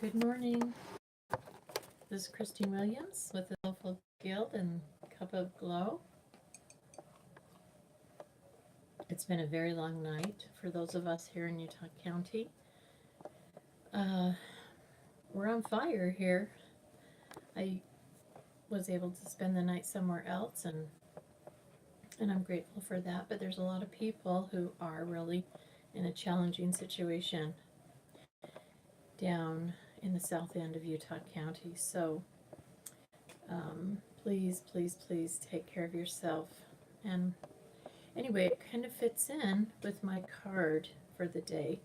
Good morning. This is Christine Williams with the Soulful Guild and Cup of Glow. It's been a very long night for those of us here in Utah County. We're on fire here. I was able to spend the night somewhere else, and I'm grateful for that. But there's a lot of people who are really in a challenging situation down in the south end of Utah County. So please, please, please take care of yourself. And anyway, it kind of fits in with my card for the day.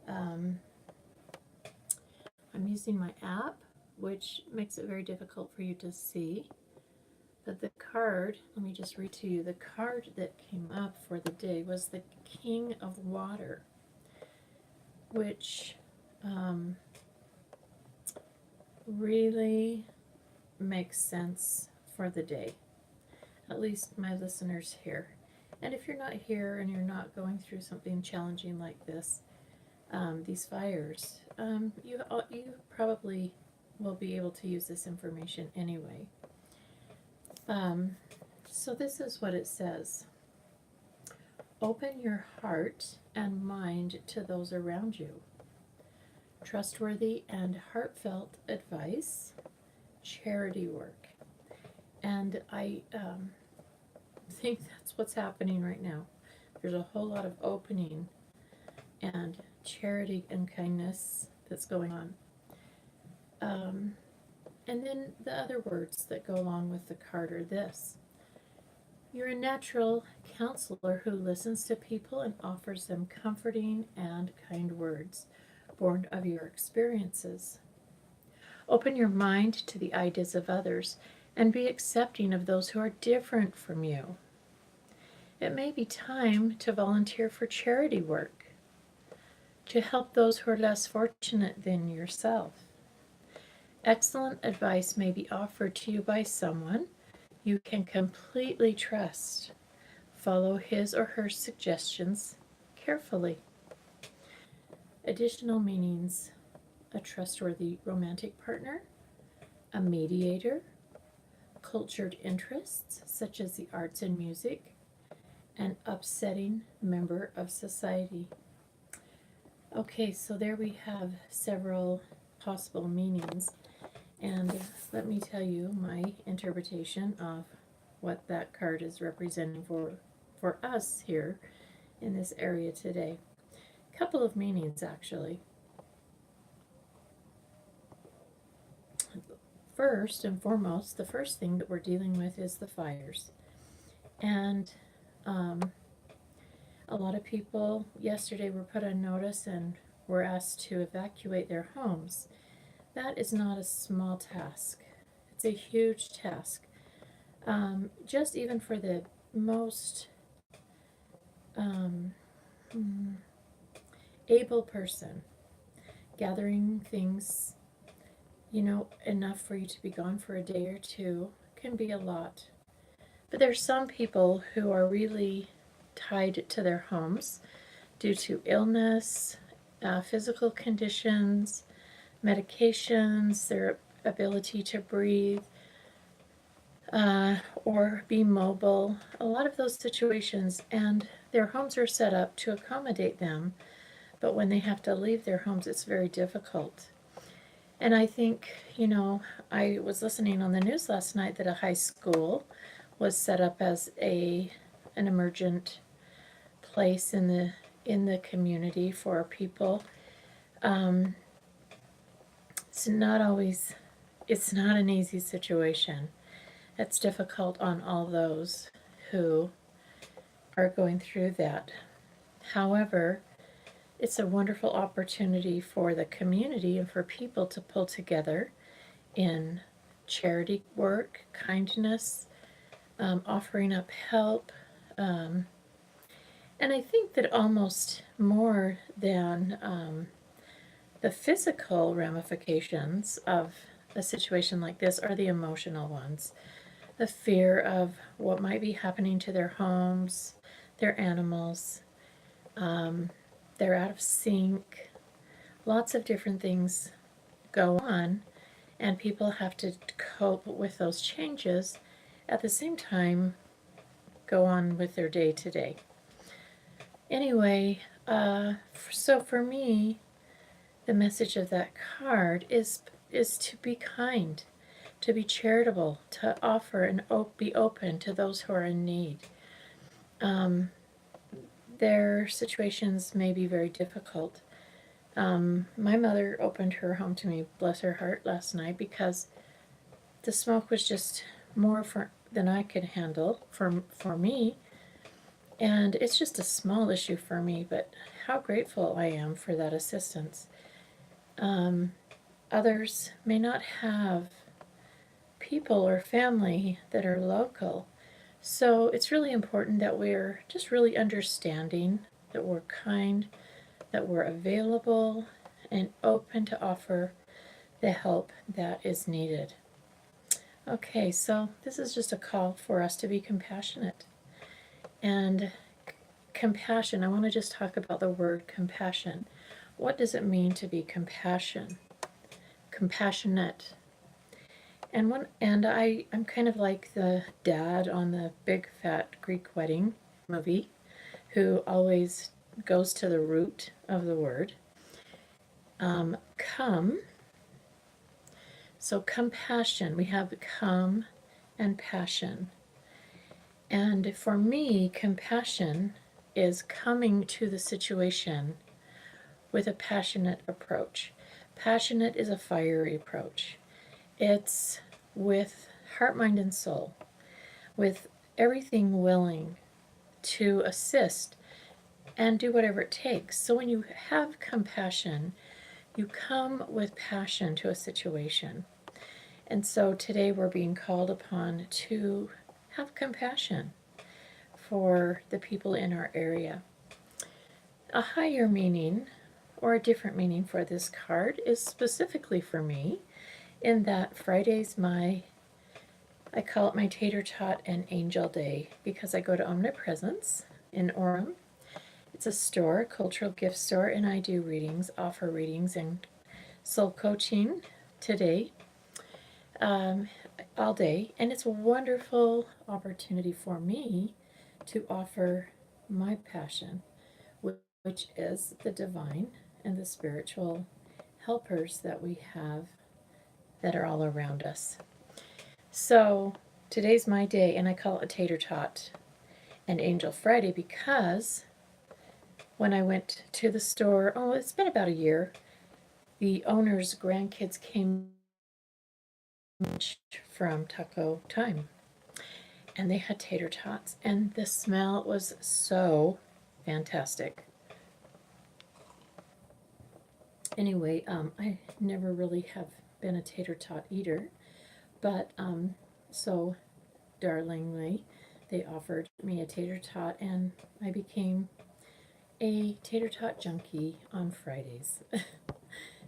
I'm using my app, which makes it very difficult for you to see. But the card, let me just read to you, the card that came up for the day was the King of Water, which really makes sense for the day, at least my listeners here. And if you're not here and you're not going through something challenging like this, these fires, you probably will be able to use this information anyway. So this is what it says. Open your heart and mind to those around you. Trustworthy and heartfelt advice, charity work. And I think that's what's happening right now. There's a whole lot of opening and charity and kindness that's going on. And then the other words that go along with the card are this. You're a natural counselor who listens to people and offers them comforting and kind words born of your experiences. Open your mind to the ideas of others and be accepting of those who are different from you. It may be time to volunteer for charity work, to help those who are less fortunate than yourself. Excellent advice may be offered to you by someone you can completely trust. Follow his or her suggestions carefully. Additional meanings: a trustworthy romantic partner, a mediator, cultured interests such as the arts and music, an upsetting member of society. Okay, so there we have several possible meanings, and let me tell you my interpretation of what that card is representing for us here in this area today. A couple of meanings, actually. First and foremost, the first thing that we're dealing with is the fires. And a lot of people yesterday were put on notice and were asked to evacuate their homes. That is not a small task. It's a huge task. Just even for the most able person, gathering things, enough for you to be gone for a day or two can be a lot. But there's some people who are really tied to their homes due to illness, physical conditions, medications, their ability to breathe, or be mobile. A lot of those situations, and their homes are set up to accommodate them, but when they have to leave their homes, it's very difficult. And I think, I was listening on the news last night that a high school was set up as an emergent place in the community for people. It's not an easy situation. It's difficult on all those who are going through that. However, it's a wonderful opportunity for the community and for people to pull together in charity work, kindness, offering up help. And I think that almost more than the physical ramifications of a situation like this are the emotional ones. The fear of what might be happening to their homes, their animals, they're out of sync, lots of different things go on, and people have to cope with those changes, at the same time go on with their day to day. Anyway, so for me, the message of that card is to be kind, to be charitable, to offer and be open to those who are in need. Their situations may be very difficult. My mother opened her home to me, bless her heart, last night because the smoke was just more than I could handle for me. And it's just a small issue for me, but how grateful I am for that assistance. Others may not have people or family that are local. So it's really important that we're just really understanding, that we're kind, that we're available and open to offer the help that is needed. Okay, so this is just a call for us to be compassionate. And compassion, I want to just talk about the word compassion. What does it mean to be compassionate? And I'm kind of like the dad on the Big Fat Greek Wedding movie who always goes to the root of the word. Come. So compassion, we have come and passion. And for me, compassion is coming to the situation with a passionate approach. Passionate is a fiery approach. It's with heart, mind, and soul, with everything willing to assist and do whatever it takes. So when you have compassion, you come with passion to a situation. And so today we're being called upon to have compassion for the people in our area. A higher meaning or a different meaning for this card is specifically for me, in that Friday's I call it my Tater Tot and Angel Day, because I go to Omnipresence in Orem. It's a store, a cultural gift store, and I do readings, offer readings and soul coaching today, all day. And it's a wonderful opportunity for me to offer my passion, which is the divine and the spiritual helpers that we have that are all around us. So today's my day, and I call it a Tater Tot and Angel Friday because when I went to the store, it's been about a year, the owner's grandkids came from Taco Time, and they had tater tots, and the smell was so fantastic. Anyway, I never really have been a tater tot eater, but so darlingly, they offered me a tater tot, and I became a tater tot junkie on Fridays.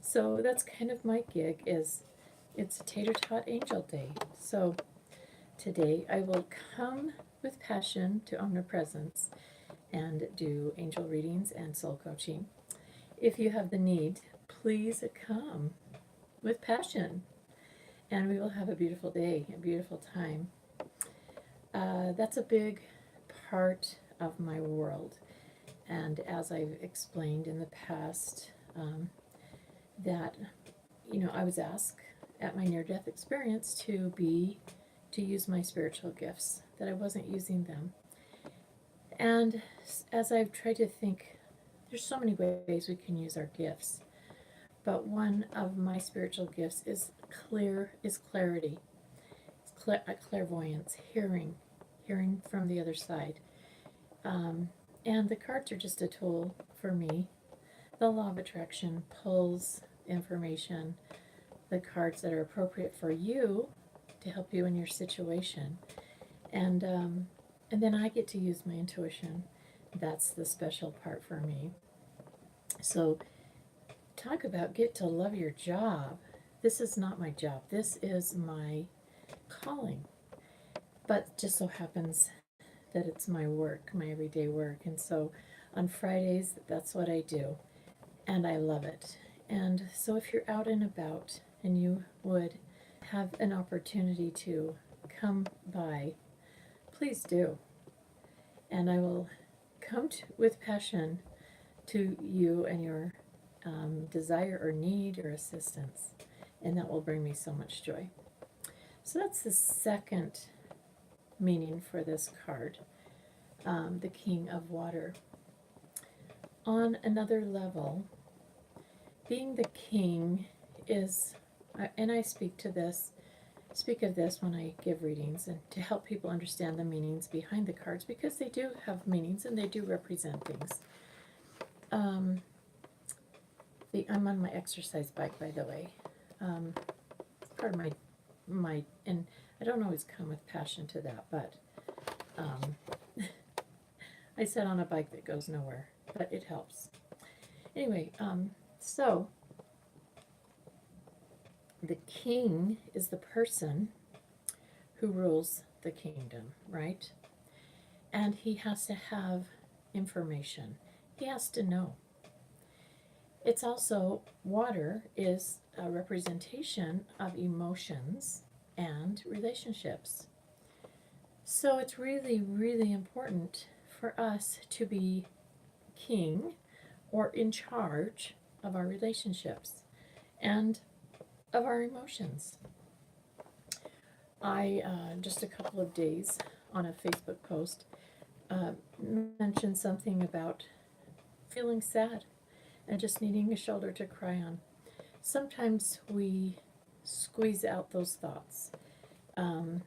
So that's kind of my gig, it's a Tater Tot Angel Day. So today I will come with passion to Omnipresence and do angel readings and soul coaching. If you have the need, please come with passion, and we will have a beautiful day, a beautiful time. That's a big part of my world, and as I've explained in the past, that I was asked at my near-death experience to use my spiritual gifts, that I wasn't using them. And as I've tried to think, there's so many ways we can use our gifts, but one of my spiritual gifts is clarity. It's clairvoyance, hearing from the other side. And the cards are just a tool for me. The law of attraction pulls information, the cards that are appropriate for you to help you in your situation, and then I get to use my intuition. That's the special part for me. So talk about get to love your job. This is not my job. This is my calling. But just so happens that it's my work, my everyday work. And so on Fridays, that's what I do. And I love it. And so if you're out and about and you would have an opportunity to come by, please do. And I will come with passion to you and your desire or need or assistance. And that will bring me so much joy. So that's the second meaning for this card, the King of Water. On another level, being the king is, and I speak of this when I give readings and to help people understand the meanings behind the cards, because they do have meanings and they do represent things. I'm on my exercise bike, by the way. Part of my, and I don't always come with passion to that, but I sit on a bike that goes nowhere, but it helps. Anyway, so the king is the person who rules the kingdom, right? And he has to have information. He has to know. It's also, water is a representation of emotions and relationships. So it's really, really important for us to be king or in charge of our relationships and of our emotions. I, just a couple of days on a Facebook post, mentioned something about feeling sad and just needing a shoulder to cry on. Sometimes we squeeze out those thoughts. And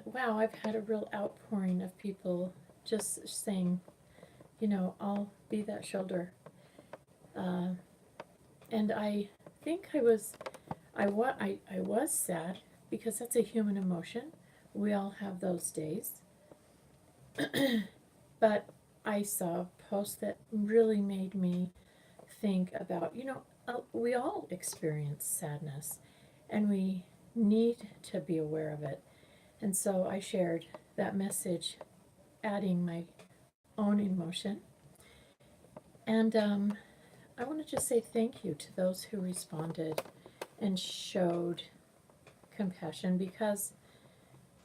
wow, I've had a real outpouring of people just saying, I'll be that shoulder. And I think I was sad because that's a human emotion. We all have those days. But I saw a post that really made me think about, we all experience sadness and we need to be aware of it. And so I shared that message, adding my own emotion. And I want to just say thank you to those who responded and showed compassion, because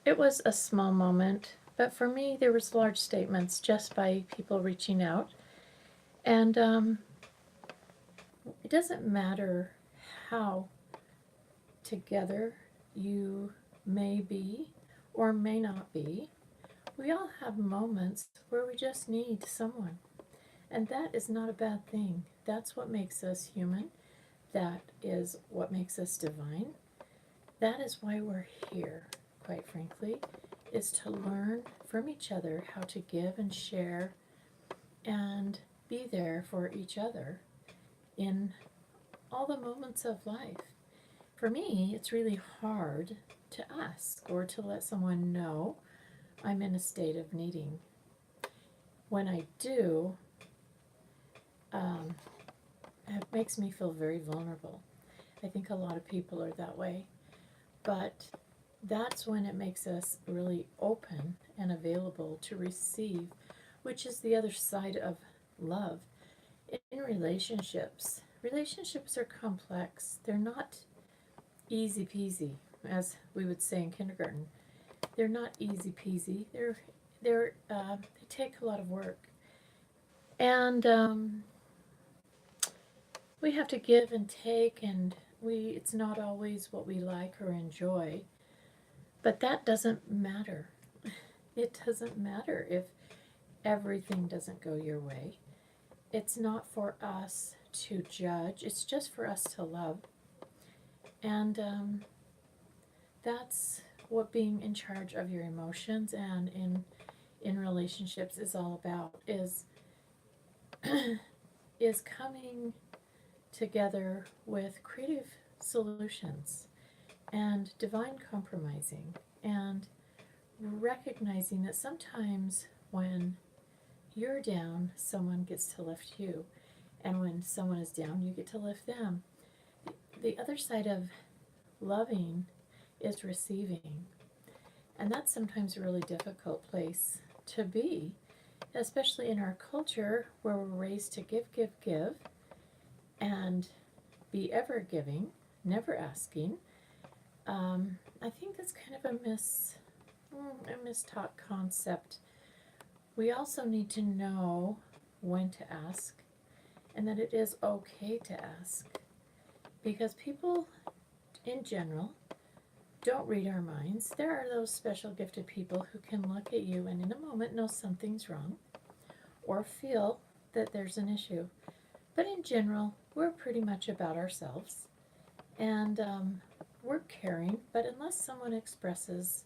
it was a small moment, but for me there was large statements just by people reaching out. And it doesn't matter how together you may be or may not be, we all have moments where we just need someone. And that is not a bad thing. That's what makes us human. That is what makes us divine. That is why we're here, quite frankly, is to learn from each other how to give and share and be there for each other in all the moments of life. For me, it's really hard to ask or to let someone know I'm in a state of needing. When I do, it makes me feel very vulnerable. I think a lot of people are that way. But that's when it makes us really open and available to receive, which is the other side of love. In relationships, relationships are complex. They're not easy peasy, as we would say in kindergarten. They're not easy peasy. They take a lot of work. And we have to give and take, and it's not always what we like or enjoy, but that doesn't matter. It doesn't matter if everything doesn't go your way. It's not for us to judge, it's just for us to love. And that's what being in charge of your emotions and in relationships is all about, is is coming together with creative solutions and divine compromising, and recognizing that sometimes when you're down, someone gets to lift you, and when someone is down, you get to lift them. The other side of loving is receiving, and that's sometimes a really difficult place to be, especially in our culture where we're raised to give, give, give. and be ever giving, never asking. I think that's kind of a mistaught concept. We also need to know when to ask and that it is okay to ask, because people in general don't read our minds. There are those special gifted people who can look at you and in a moment know something's wrong or feel that there's an issue. But in general, we're pretty much about ourselves, and we're caring, but unless someone expresses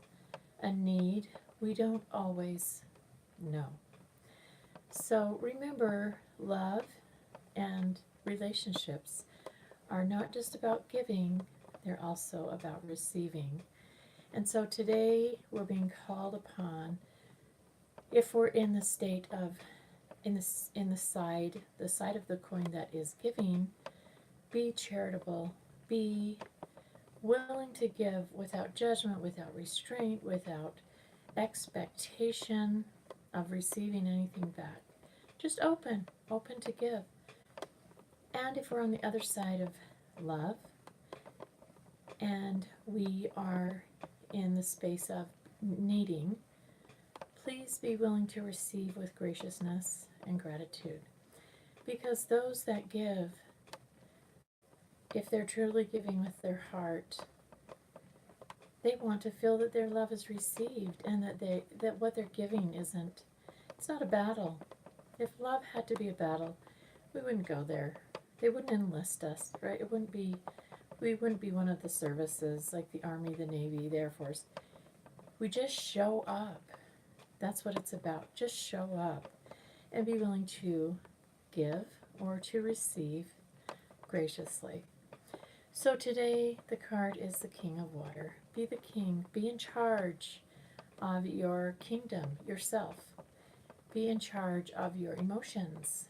a need, we don't always know. So remember, love and relationships are not just about giving, they're also about receiving. And so today we're being called upon, if we're in the state of, in the side of the coin that is giving, be charitable, be willing to give without judgment, without restraint, without expectation of receiving anything back. Just open to give. And if we're on the other side of love and we are in the space of needing, please be willing to receive with graciousness and gratitude. Because those that give, if they're truly giving with their heart, they want to feel that their love is received and that what they're giving isn't, it's not a battle. If love had to be a battle, we wouldn't go there. They wouldn't enlist us, right? We wouldn't be one of the services like the Army, the Navy, the Air Force. We just show up. That's what it's about. Just show up and be willing to give or to receive graciously. So today the card is the King of Water. Be the king. Be in charge of your kingdom, yourself. Be in charge of your emotions.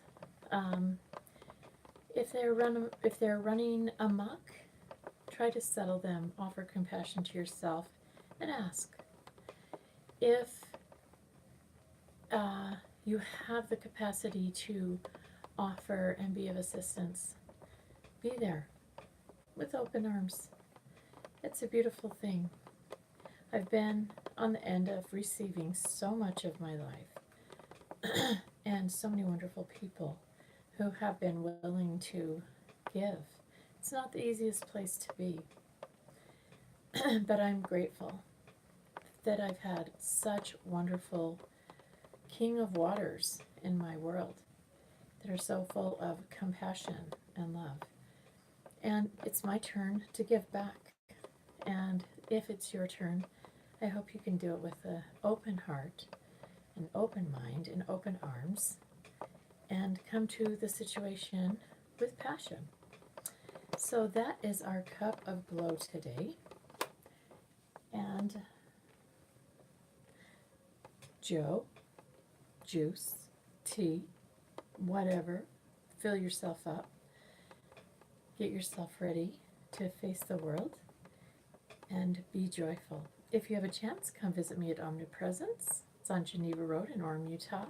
If they're running amok, try to settle them. Offer compassion to yourself and ask. If you have the capacity to offer and be of assistance, be there with open arms. It's a beautiful thing. I've been on the end of receiving so much of my life and so many wonderful people who have been willing to give. It's not the easiest place to be, but I'm grateful that I've had such wonderful King of Waters in my world that are so full of compassion and love. And it's my turn to give back. And if it's your turn, I hope you can do it with an open heart, an open mind, and open arms, and come to the situation with passion. So that is our cup of glow today. And Joe, juice, tea, whatever, fill yourself up. Get yourself ready to face the world and be joyful. If you have a chance, come visit me at Omnipresence. It's on Geneva Road in Orem, Utah,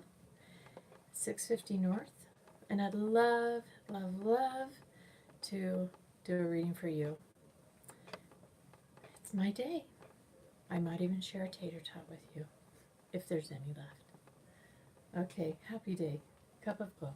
650 North. And I'd love, love, love to do a reading for you. It's my day. I might even share a tater tot with you, if there's any left. Okay, happy day. Cup of glow.